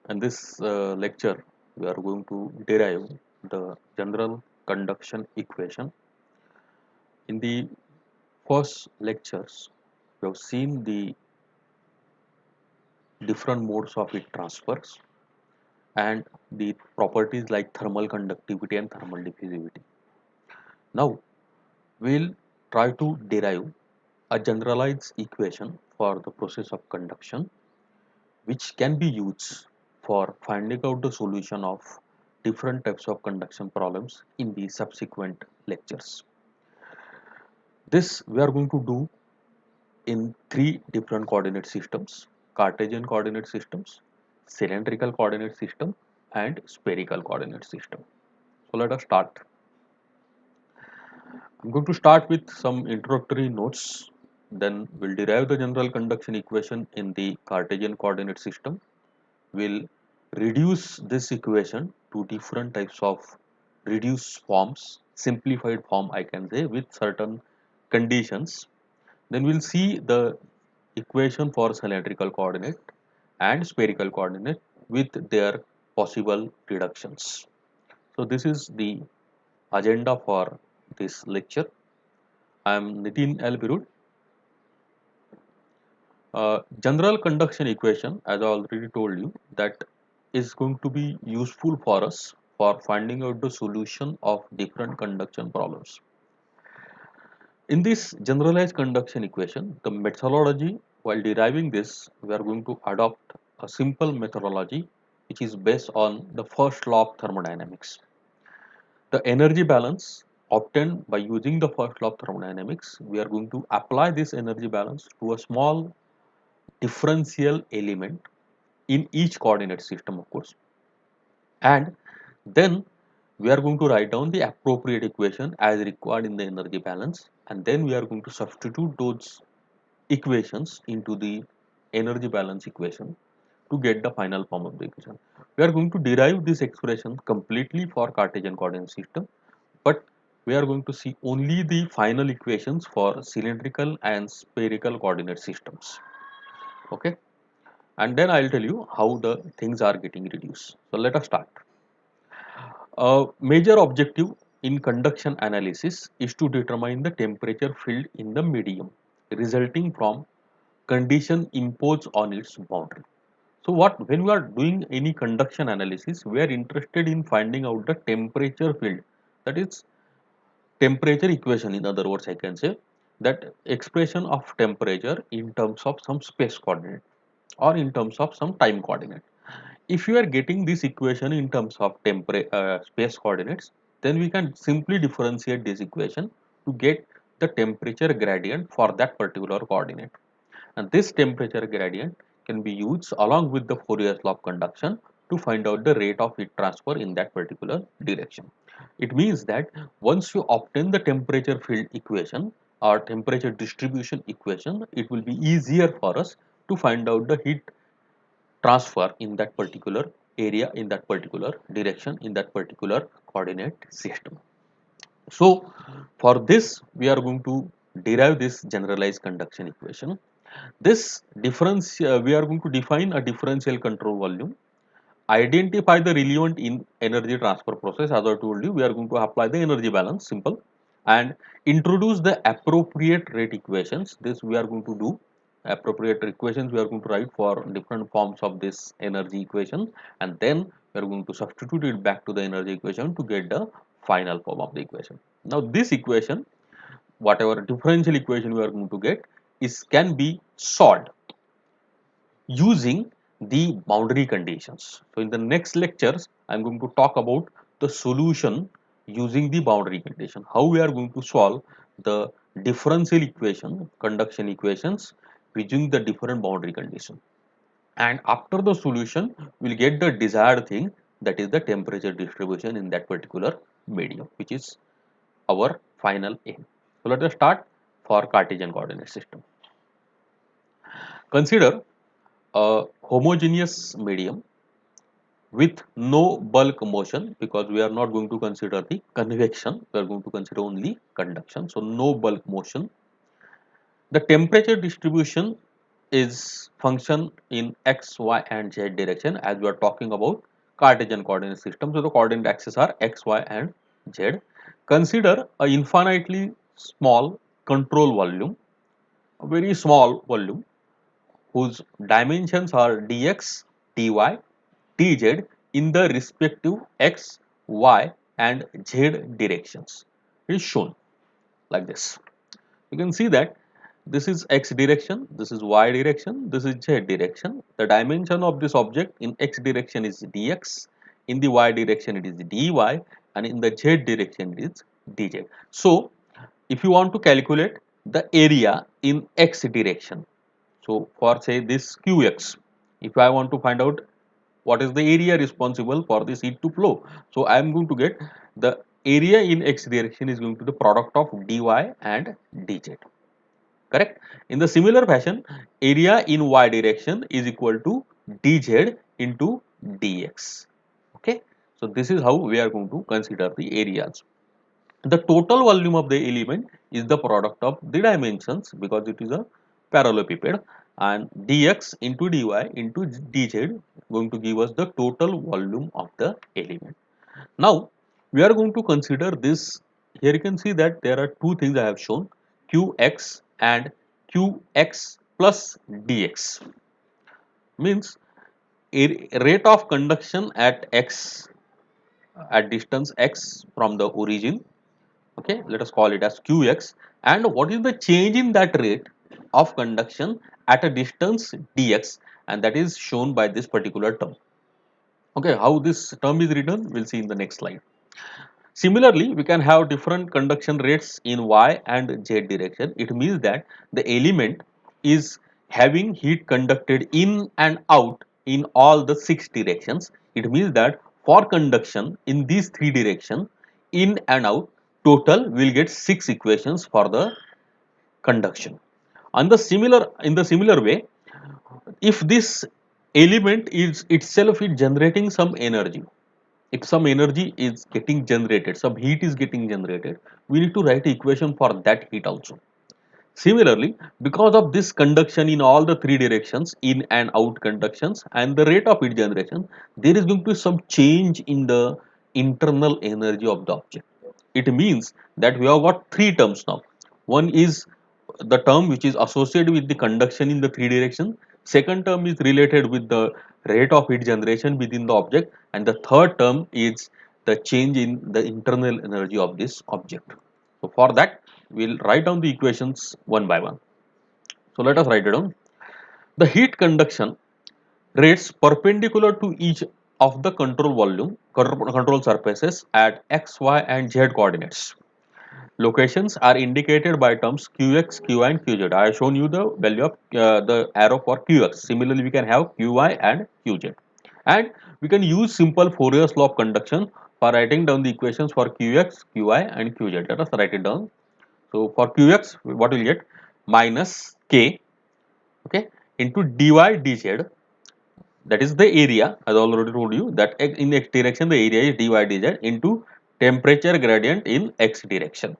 In this lecture, we are going to derive the general conduction equation. In the first lectures, we have seen the different modes of heat transfers and the properties like thermal conductivity and thermal diffusivity. Now, we'll try to derive a generalized equation for the process of conduction, which can be used for finding out the solution of different types of conduction problems in the subsequent lectures. This we are going to do in three different coordinate systems: Cartesian coordinate systems, cylindrical coordinate system, and spherical coordinate system. So let us start. I'm going to start with some introductory notes. Then we'll derive the general conduction equation in the Cartesian coordinate system. We'll reduce this equation to different types of reduced forms, simplified form I can say, with certain conditions. Then we'll see the equation for cylindrical coordinate and spherical coordinate with their possible reductions. So this is the agenda for this lecture. I am Nitin L. Birud. General conduction equation, as I already told you, that is going to be useful for us for finding out the solution of different conduction problems. In this generalized conduction equation, the methodology, while deriving this, we are going to adopt a simple methodology which is based on the first law of thermodynamics. The energy balance obtained by using the first law of thermodynamics, we are going to apply this energy balance to a small differential element in each coordinate system, of course, and then we are going to write down the appropriate equation as required in the energy balance, and then we are going to substitute those equations into the energy balance equation to get the final form of the equation. We are going to derive this expression completely for Cartesian coordinate system, but we are going to see only the final equations for cylindrical and spherical coordinate systems. Okay, and then I'll tell you how the things are getting reduced. So let us start. A major objective in conduction analysis is to determine the temperature field in the medium resulting from condition imposed on its boundary. So what, when we are doing any conduction analysis, we are interested in finding out the temperature field, that is temperature equation. In other words, I can say that expression of temperature in terms of some space coordinate or in terms of some time coordinate. If you are getting this equation in terms of space coordinates, then we can simply differentiate this equation to get the temperature gradient for that particular coordinate. And this temperature gradient can be used along with the Fourier's law of conduction to find out the rate of heat transfer in that particular direction. It means that once you obtain the temperature field equation or temperature distribution equation, it will be easier for us to find out the heat transfer in that particular area, in that particular direction, in that particular coordinate system. So for this we are going to derive this generalized conduction equation. This difference, we are going to define a differential control volume, identify the relevant in energy transfer process. As I told you, we are going to apply the energy balance, simple, and introduce the appropriate rate equations. This we are going to do. Appropriate equations we are going to write for different forms of this energy equation, and then we are going to substitute it back to the energy equation to get the final form of the equation. Now this equation, whatever differential equation we are going to get, is can be solved using the boundary conditions. So in the next lectures, I am going to talk about the solution using the boundary condition, how we are going to solve the differential equation, conduction equations using the different boundary condition. And after the solution, we will get the desired thing, that is the temperature distribution in that particular medium, which is our final aim. So let us start for Cartesian coordinate system. Consider a homogeneous medium with no bulk motion, because we are not going to consider the convection, we are going to consider only conduction. So no bulk motion. The temperature distribution is function in x, y and z direction as we are talking about Cartesian coordinate system. So the coordinate axes are x, y and z. Consider a infinitely small control volume, a very small volume whose dimensions are dx, dy, dz in the respective x, y and z directions. It is shown like this. You can see that this is x direction, this is y direction, this is z direction. The dimension of this object in x direction is dx, in the y direction it is dy, and in the z direction it is dz. So, if you want to calculate the area in x direction, so for say this qx, if I want to find out what is the area responsible for this heat to flow, so I am going to get the area in x direction is going to the product of dy and dz. Correct. In the similar fashion, area in y direction is equal to dz into dx. Okay. So this is how we are going to consider the areas. The total volume of the element is the product of the dimensions because it is a parallelepiped, and dx into dy into dz going to give us the total volume of the element. Now we are going to consider this. Here you can see that there are two things I have shown, qx and qx plus dx, means a rate of conduction at x, at distance x from the origin. Okay, let us call it as qx, and what is the change in that rate of conduction at a distance dx, and that is shown by this particular term. Okay, how this term is written we'll see in the next slide. Similarly, we can have different conduction rates in y and z direction. It means that the element is having heat conducted in and out in all the six directions. It means that for conduction in these three directions, in and out, total will get six equations for the conduction. And the similar in the similar way, if this element is itself is generating some energy, if some energy is getting generated, some heat is getting generated, we need to write equation for that heat also. Similarly, because of this conduction in all the three directions, in and out conductions, and the rate of heat generation, there is going to be some change in the internal energy of the object. It means that we have got three terms now. One is the term which is associated with the conduction in the three directions. Second term is related with the rate of heat generation within the object, and the third term is the change in the internal energy of this object. So for that, we'll write down the equations one by one. So let us write it down. The heat conduction rates perpendicular to each of the control volume, control surfaces at x, y and z coordinates. Locations are indicated by terms qx, qy and qz. I have shown you the value of the arrow for qx. Similarly, we can have qy and qz. And we can use simple Fourier law of conduction for writing down the equations for qx, qy and qz. Let us write it down. So for qx, what will get? Minus k, okay, into dy dz, that is the area. As I already told you that in x direction the area is dy dz into temperature gradient in x direction.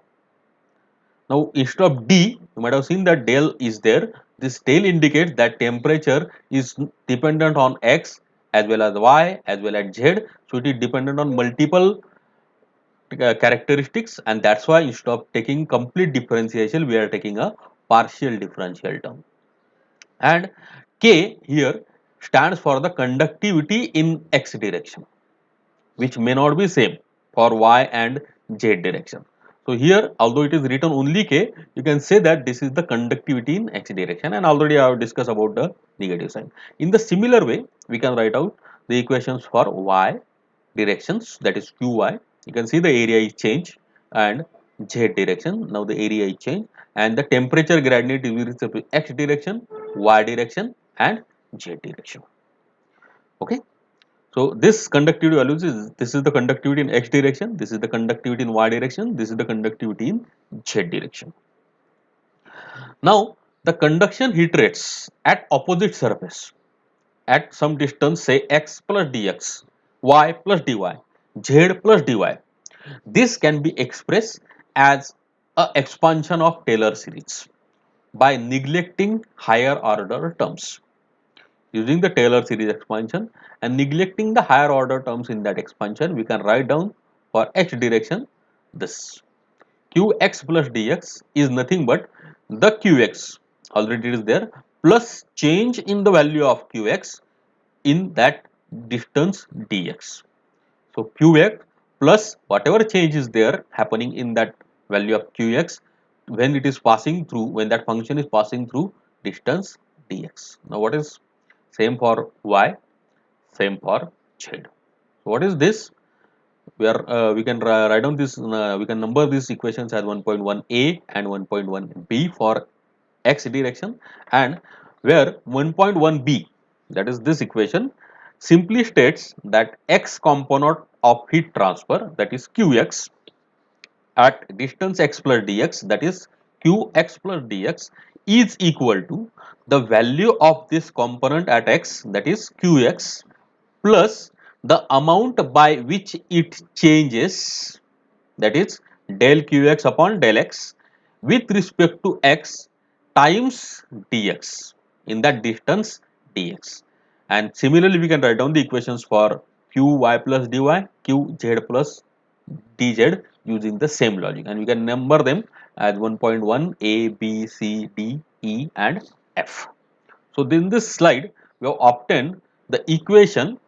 Now instead of d, you might have seen that del is there. This del indicates that temperature is dependent on x as well as y as well as z. So it is dependent on multiple characteristics, and that's why instead of taking complete differentiation, we are taking a partial differential term. And k here stands for the conductivity in x direction, which may not be same for y and z direction. So here, although it is written only k, you can say that this is the conductivity in x direction, and already I have discussed about the negative sign. In the similar way, we can write out the equations for y directions, that is qy. You can see the area is changed, and z direction. Now the area is changed, and the temperature gradient is with respect to x direction, y direction, and z direction. Okay. So this conductivity values is, this is the conductivity in x direction, this is the conductivity in y direction, this is the conductivity in z direction. Now the conduction heat rates at opposite surface at some distance, say x plus dx, y plus dy, z plus dy. This can be expressed as a expansion of Taylor series. by neglecting higher order terms. Using the Taylor series expansion and neglecting the higher order terms in that expansion, we can write down for x direction this. Qx plus dx is nothing but the Qx, already it is there, plus change in the value of Qx in that distance dx. So Qx plus whatever change is there happening in that value of Qx when it is passing through, when that function is passing through distance dx. Now what is same for y, same for z. So what is this? We can write down this, we can number these equations as 1.1a and 1.1b for x direction, and where 1.1b, that is this equation, simply states that x component of heat transfer, that is qx, at distance x plus dx, that is qx plus dx, is equal to the value of this component at x, that is qx, plus the amount by which it changes, that is del qx upon del x, with respect to x times dx in that distance dx. And similarly we can write down the equations for qy plus dy, qz plus dz using the same logic, and we can number them as 1.1 a, b, c, d, e and f. So in this slide we have obtained the equation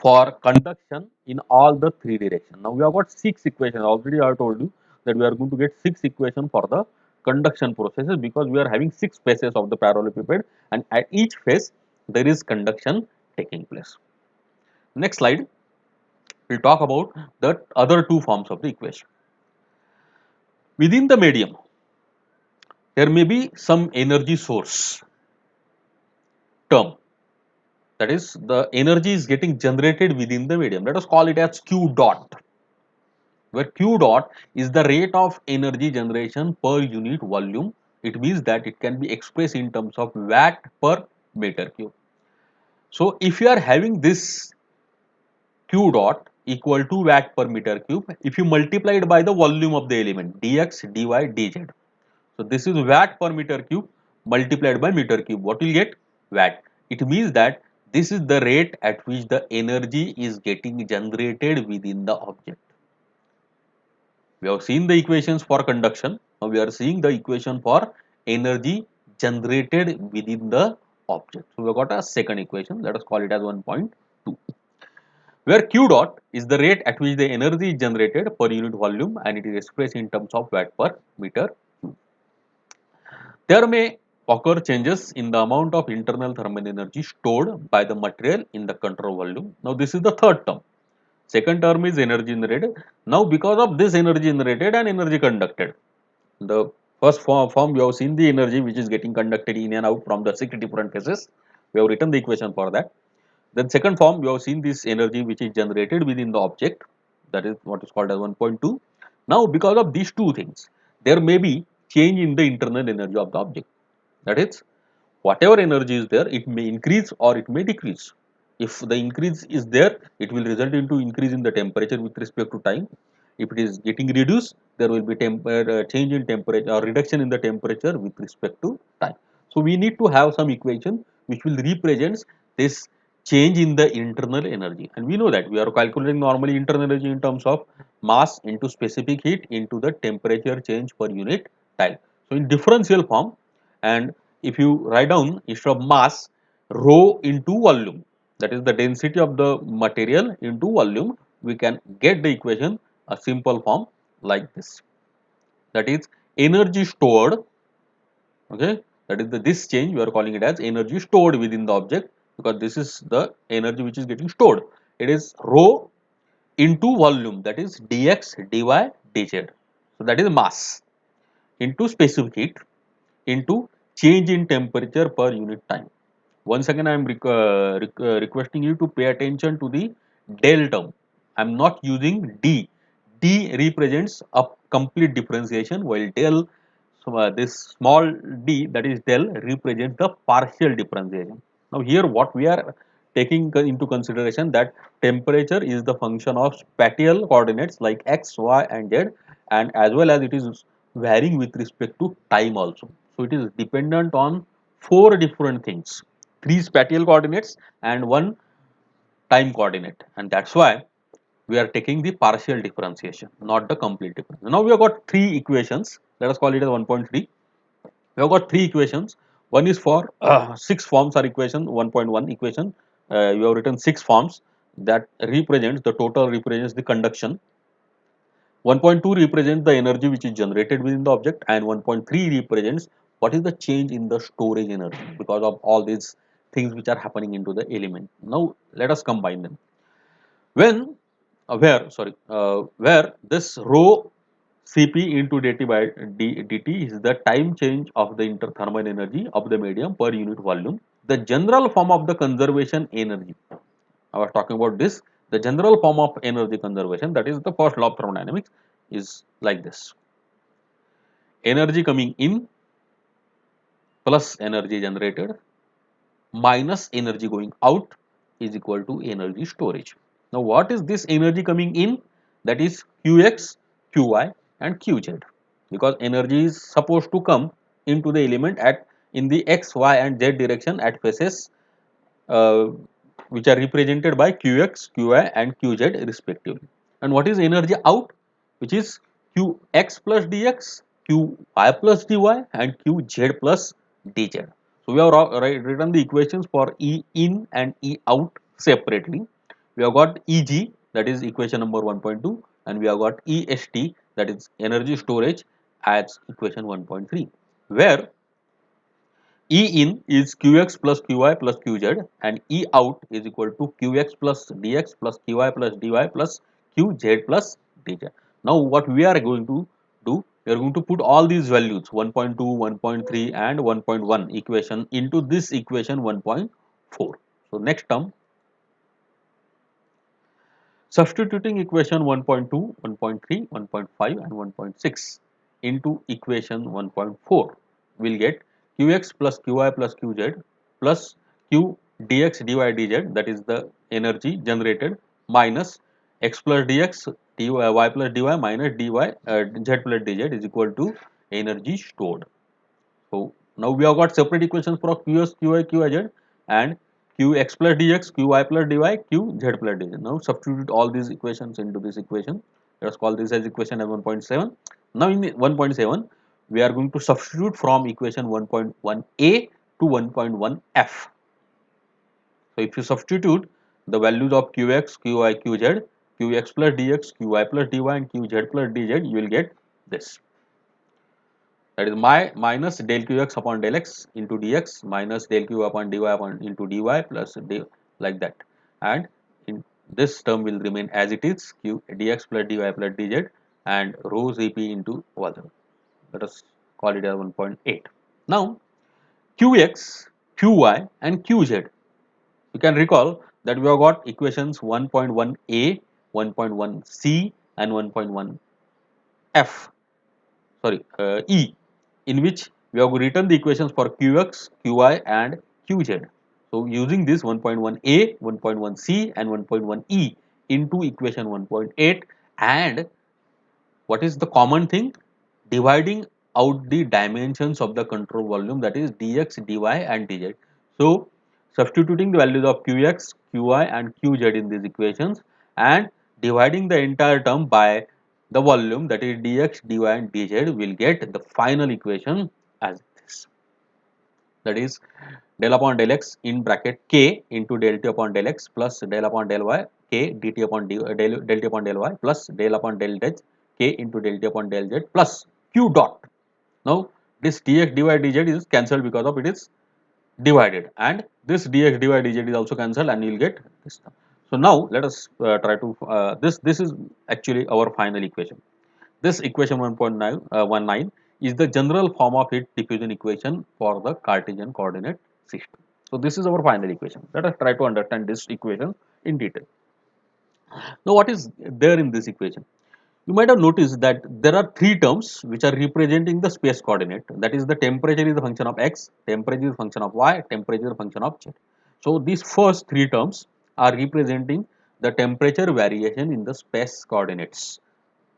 for conduction in all the three directions. Now we have got six equations. Already I told you that we are going to get six equations for the conduction processes, because we are having six phases of the parallelepiped, and at each phase there is conduction taking place. Next slide, we'll talk about the other two forms of the equation. Within the medium, there may be some energy source term, that is the energy is getting generated within the medium. Let us call it as q dot, where q dot is the rate of energy generation per unit volume. It means that it can be expressed in terms of watt per meter cube. So if you are having this q dot equal to watt per meter cube, if you multiply it by the volume of the element dx, dy, dz, so this is watt per meter cube multiplied by meter cube, what will get? Watt. It means that this is the rate at which the energy is getting generated within the object. We have seen the equations for conduction. Now we are seeing the equation for energy generated within the object. So we have got a second equation. Let us call it as 1.2, where q dot is the rate at which the energy is generated per unit volume, and it is expressed in terms of watt per meter cube. There may occur changes in the amount of internal thermal energy stored by the material in the control volume. Now this is the third term. Second term is energy generated. Now because of this energy generated and energy conducted, the first form we have seen the energy which is getting conducted in and out from the six different phases. We have written the equation for that. Then second form we have seen this energy which is generated within the object, that is what is called as 1.2. Now because of these two things, there may be change in the internal energy of the object. That is, whatever energy is there, it may increase or it may decrease. If the increase is there, it will result into increase in the temperature with respect to time. If it is getting reduced, there will be change in temperature or reduction in the temperature with respect to time. So we need to have some equation which will represent this change in the internal energy, and we know that we are calculating normally internal energy in terms of mass into specific heat into the temperature change per unit time. So in differential form, and if you write down instead of mass rho into volume, that is the density of the material into volume, we can get the equation a simple form like this, that is energy stored, okay, that is this change we are calling it as energy stored within the object, because this is the energy which is getting stored. It is rho into volume, that is dx, dy, dz. So that is mass into specific heat into change in temperature per unit time. Once again, I am requesting you to pay attention to the del term. I am not using d. D represents a complete differentiation, while del, so this small d, that is del, represents the partial differentiation. Now here what we are taking into consideration, that temperature is the function of spatial coordinates like x, y and z, and as well as it is varying with respect to time also. So it is dependent on four different things, three spatial coordinates and one time coordinate, and that's why we are taking the partial differentiation, not the complete difference. Now we have got three equations. Let us call it as 1.3. We have got three equations. One is for six forms are equation 1.1 equation. You have written six forms that represents the total represents the conduction. 1.2 represents the energy which is generated within the object, and 1.3 represents what is the change in the storage energy because of all these things which are happening into the element. Now let us combine them. When where this rho Cp into dt by dt is the time change of the interthermal energy of the medium per unit volume. The general form of the conservation energy, I was talking about this, the general form of energy conservation, that is the first law of thermodynamics, is like this: energy coming in plus energy generated minus energy going out is equal to energy storage. Now what is this energy coming in? That is Qx, Qy and Qz, because energy is supposed to come into the element at in the x, y and z direction at faces uh, which are represented by Qx, Qy and Qz respectively. And what is energy out? Which is Qx plus dx, Qy plus dy and Qz plus dz. So we have written the equations for E in and E out separately. We have got Eg, that is equation number 1.2, and we have got EST, that is energy storage, as equation 1.3, where E in is Qx plus Qy plus Qz and E out is equal to Qx plus dx plus Qy plus dy plus Qz plus dz. Now what we are going to do, we are going to put all these values 1.2, 1.3 and 1.1 equation into this equation 1.4. So next term, substituting equation 1.2, 1.3, 1.5 and 1.6 into equation 1.4, we will get Qx plus Qy plus Qz plus Q dx dy dz, that is the energy generated, minus x plus dx dy, y plus dy minus dy z plus dz is equal to energy stored. So now we have got separate equations for Qs, Qi, Qz and Qx plus dx, Qy plus dy, Qz plus dz. Now substitute all these equations into this equation. Let us call this as equation as 1.7. Now in 1.7, we are going to substitute from equation 1.1a to 1.1f. So if you substitute the values of Qx, Qy, Qz, Qx plus dx, Qy plus dy and Qz plus dz, you will get this. That is my minus del qx upon del x into dx minus del q upon dy upon into dy plus d, like that, and in this term will remain as it is, q dx plus dy plus dz and rho cp into whatever. Let us call it as 1.8. Now qx, qy and qz, you can recall that we have got equations 1.1a, 1.1c and 1.1f, sorry, E, in which we have written the equations for Qx, Qy and Qz. So using this 1.1a, 1.1c and 1.1e into equation 1.8, and what is the common thing? Dividing out the dimensions of the control volume, that is dx, dy and dz. So substituting the values of Qx, Qy and Qz in these equations and dividing the entire term by the volume, that is dx, dy and dz, will get the final equation as this. That is del upon del x in bracket k into del t upon del x plus del upon del y k dt upon del t upon del y plus del upon del z k into del t upon del z plus q dot. Now this dx dy dz is cancelled because of it is divided, and this dx dy dz is also cancelled, and you will get this term. So now let us try to this is actually our final equation. This equation 1.19 is the general form of heat diffusion equation for the Cartesian coordinate system. So this is our final equation. Let us try to understand this equation in detail. Now what is there in this equation? You might have noticed that there are three terms which are representing the space coordinate. That is, the temperature is a function of x, temperature is a function of y, temperature is a function of z. So these first three terms are representing the temperature variation in the space coordinates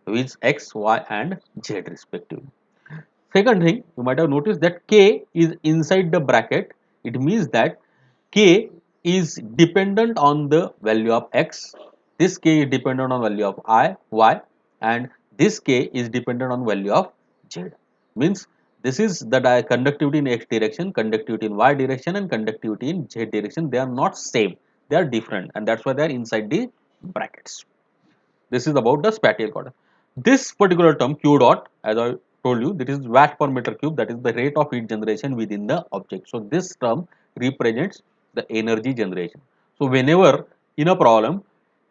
with x, y and z respectively. Second thing, you might have noticed that K is inside the bracket. It means that K is dependent on the value of X. This K is dependent on value of I, Y, and this K is dependent on value of Z. Means this is the conductivity in X direction, conductivity in Y direction, and conductivity in Z direction. They are not same. They are different, and that's why they are inside the brackets. This is about the spatial coordinate. This particular term Q dot, as I told you, that is watt per meter cube, that is the rate of heat generation within the object. So this term represents the energy generation. So whenever in a problem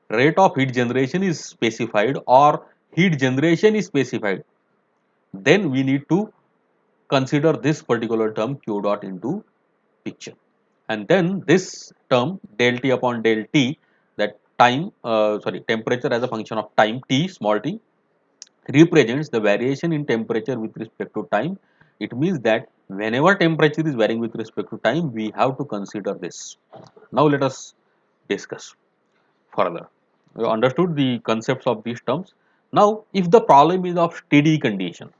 rate of heat generation is specified or heat generation is specified, then we need to consider this particular term Q dot into picture. And then this term del T upon del T, that time, temperature as a function of time T, small t, represents the variation in temperature with respect to time. It means that whenever temperature is varying with respect to time, we have to consider this. Now let us discuss further. We understood the concepts of these terms. Now, if the problem is of steady condition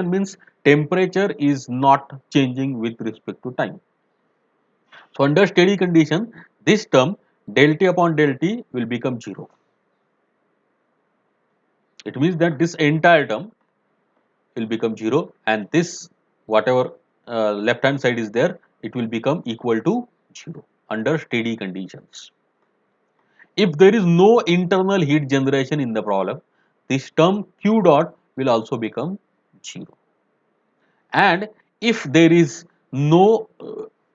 means temperature is not changing with respect to time. So under steady condition, this term del T upon del T will become 0. It means that this entire term will become 0, and this whatever left hand side is there, it will become equal to 0 under steady conditions. If there is no internal heat generation in the problem, this term Q dot will also become 0. And if there is no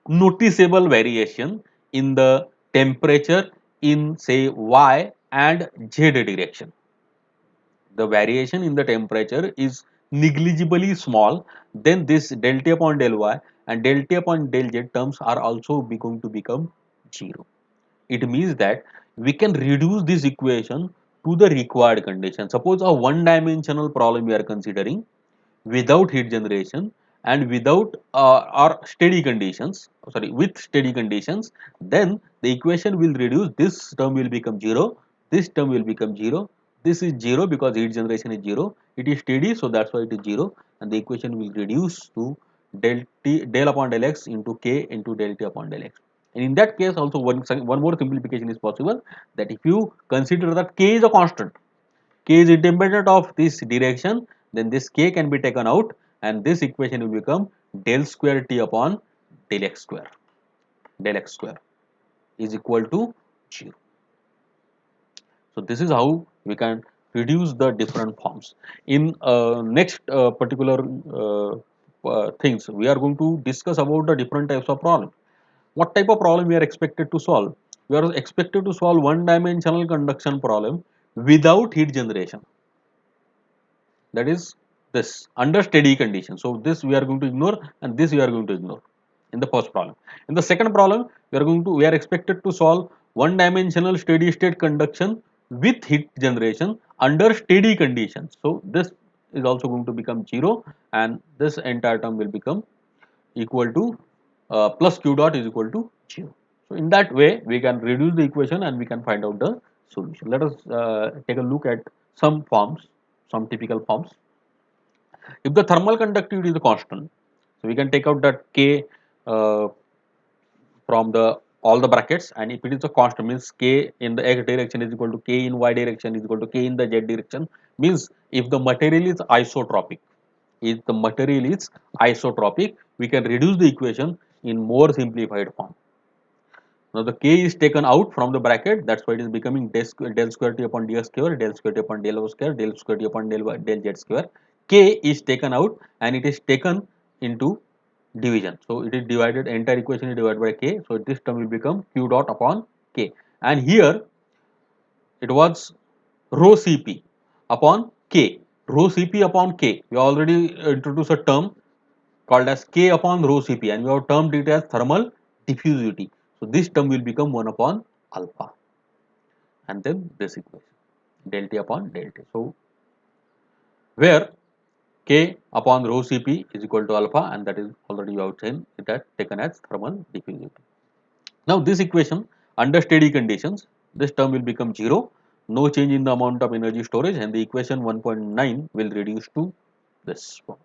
noticeable variation in the temperature in say Y and Z direction, the variation in the temperature is negligibly small, then this del T upon del Y and del T upon del Z terms are also going to become 0. It means that we can reduce this equation to the required condition. Suppose a one dimensional problem we are considering without heat generation and without or steady conditions, with steady conditions, then the equation will reduce. This term will become 0, this term will become 0, this is 0 because heat generation is 0, it is steady, so that's why it is 0, and the equation will reduce to del upon del x into k into del t upon del x. And in that case also one more simplification is possible, that if you consider that k is a constant, k is independent of this direction, then this k can be taken out and this equation will become del square t upon del x square. Del x square is equal to 0. So this is how we can reduce the different forms. In next particular things, we are going to discuss about the different types of problem. What type of problem we are expected to solve? We are expected to solve one dimensional conduction problem without heat generation. That is this under steady condition. So this we are going to ignore and this we are going to ignore in the first problem. In the second problem, we are expected to solve one dimensional steady state conduction with heat generation under steady conditions. So this is also going to become 0 and this entire term will become equal to plus q dot is equal to 0. So in that way we can reduce the equation and we can find out the solution. Let us take a look at some forms, some typical forms. If the thermal conductivity is a constant, so we can take out that k uh, from the all the brackets, and if it is a constant means k in the x direction is equal to k in y direction is equal to k in the z direction, means if the material is isotropic, we can reduce the equation in more simplified form. Now the k is taken out from the bracket, that's why it is becoming del square t upon d square, del square t upon del y square, del square t upon del z square. K is taken out and it is taken into division. So it is divided, entire equation is divided by k. So this term will become q dot upon k. And here it was rho Cp upon k. Rho Cp upon k. We already introduced a term called as k upon rho Cp and we have termed it as thermal diffusivity. So this term will become 1 upon alpha and then this equation del T upon del T. So where k upon rho Cp is equal to alpha and that is already you have taken as thermal diffusivity. Now this equation under steady conditions, this term will become 0, no change in the amount of energy storage and the equation 1.9 will reduce to this one,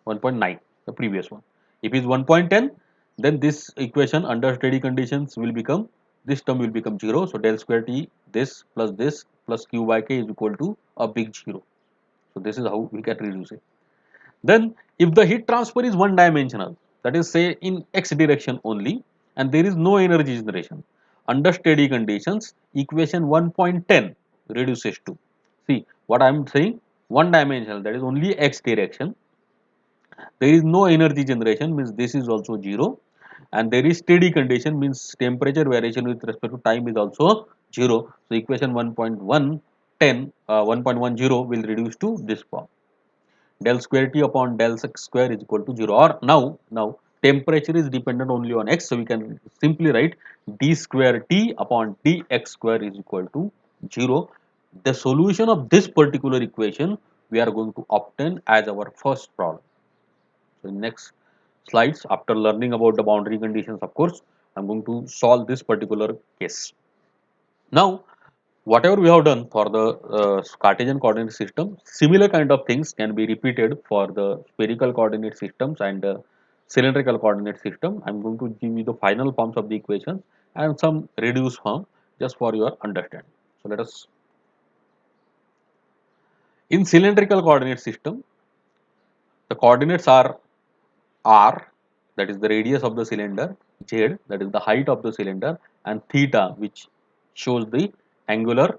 1.9, the previous one. If it is 1.10, then this equation under steady conditions will become, this term will become 0. So del square T, this plus Q by K is equal to a big 0. So this is how we can reduce it. Then if the heat transfer is one dimensional, that is say in x direction only, and there is no energy generation, under steady conditions equation 1.10 reduces to, see what I am saying, one dimensional, that is only x direction, there is no energy generation, means this is also 0, and there is steady condition, means temperature variation with respect to time is also 0. So equation 1.10 will reduce to this form, del square T upon del x square is equal to 0. Or now temperature is dependent only on x, so we can simply write d square T upon dx square is equal to 0. The solution of this particular equation we are going to obtain as our first problem. So in next slides, after learning about the boundary conditions, of course, I'm going to solve this particular case. Now, whatever we have done for the Cartesian coordinate system, similar kind of things can be repeated for the spherical coordinate systems and cylindrical coordinate system. I'm going to give you the final forms of the equations and some reduced form just for your understanding. So let us, in cylindrical coordinate system, the coordinates are r, that is the radius of the cylinder, z, that is the height of the cylinder, and theta, which shows the angular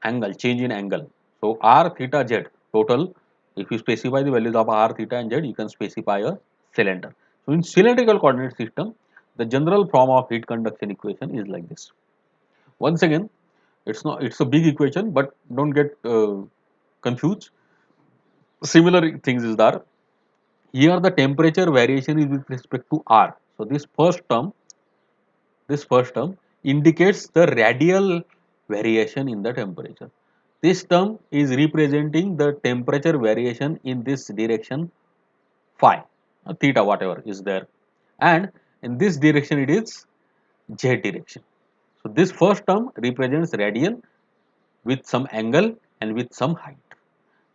angle, change in angle. So r, theta, z total, if you specify the values of r, theta and z, you can specify a cylinder. So in cylindrical coordinate system, the general form of heat conduction equation is like this. Once again, it's a big equation, but don't get confused. Similar things is there. Here the temperature variation is with respect to r. So this first term indicates the radial variation in the temperature. This term is representing the temperature variation in this direction phi, theta, whatever is there, and in this direction it is z direction. So this first term represents radial with some angle and with some height.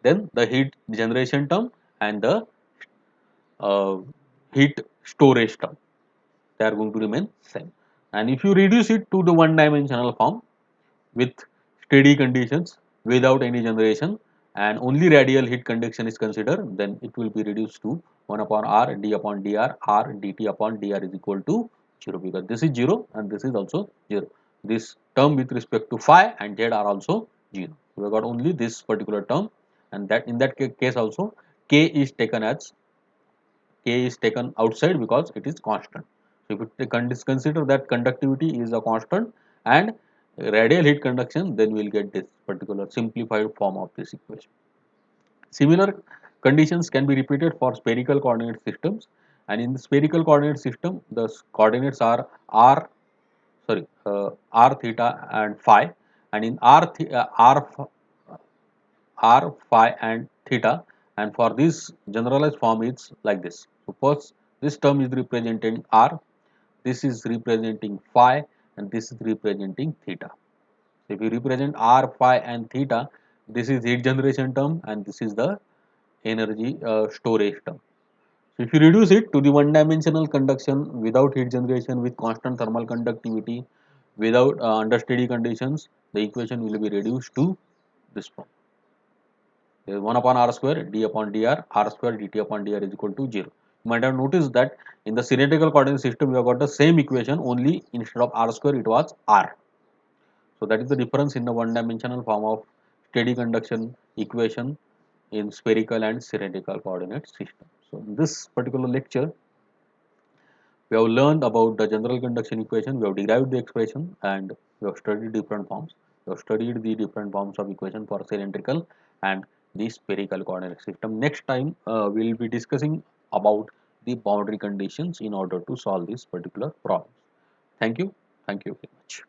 Then the heat generation term and the uh, heat storage term, they are going to remain same. And if you reduce it to the one dimensional form with steady conditions without any generation and only radial heat conduction is considered, then it will be reduced to 1 upon r d upon dr r dt upon dr is equal to 0, because this is 0 and this is also 0. This term with respect to phi and z are also 0. We have got only this particular term, and that in that case also k is taken as K is taken outside because it is constant. So if you consider that conductivity is a constant and radial heat conduction, then we will get this particular simplified form of this equation. Similar conditions can be repeated for spherical coordinate systems, and in the spherical coordinate system, the coordinates are r, theta and phi, and in r, phi and theta, and for this generalized form it's like this. So first this term is representing r, this is representing phi, and this is representing theta. So if you represent r, phi and theta, this is heat generation term and this is the energy storage term. So if you reduce it to the one dimensional conduction without heat generation with constant thermal conductivity without under steady conditions, the equation will be reduced to this form. There is 1 upon r square d upon dr, r square dt upon dr is equal to 0. You might have noticed that in the cylindrical coordinate system we have got the same equation, only instead of r square it was r. So that is the difference in the one dimensional form of steady conduction equation in spherical and cylindrical coordinate system. So in this particular lecture we have learned about the general conduction equation, we have derived the expression, and we have studied different forms. We have studied the different forms of equation for cylindrical and the spherical coordinate system. Next time we will be discussing about the boundary conditions in order to solve this particular problem. Thank you. Thank you very much.